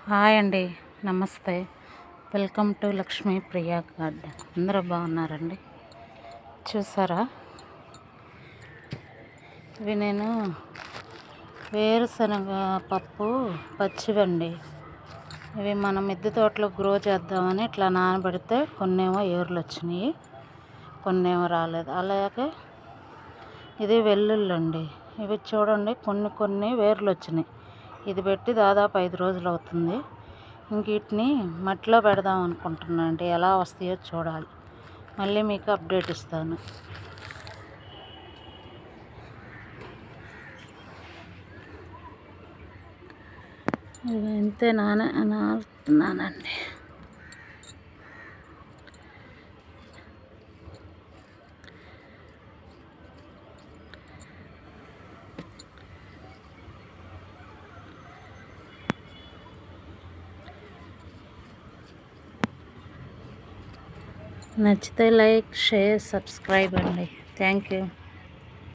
Hi అండి, నమస్తే. Welcome to Lakshmi Priya garden. అందరూ బాగున్నారండి. చూసారా, ఇవి నేను వేరుశనగ పప్పు పచ్చివండి. ఇవి మనం మిద్దె తోటలో గ్రో చేద్దామని ఇట్లా నానబెడితే కొన్నేమో ఏర్లు వచ్చినాయి, కొన్నేమో రాలేదు. అలాగే ఇది వెల్లుల్లి అండి. ఇవి చూడండి, కొన్ని వేర్లు వచ్చినాయి. ఇది పెట్టి దాదాపు 5 రోజులు అవుతుంది. ఇంక వీటిని మట్టిలో పెడదాం అనుకుంటున్నాను అండి. ఎలా వస్తాయో చూడాలి, మళ్ళీ మీకు అప్డేట్ ఇస్తాను. ఇవి ఇంతే నానుతున్నానండి. నచ్చితే లైక్, షేర్, సబ్స్క్రైబ్ అండి. Thank you.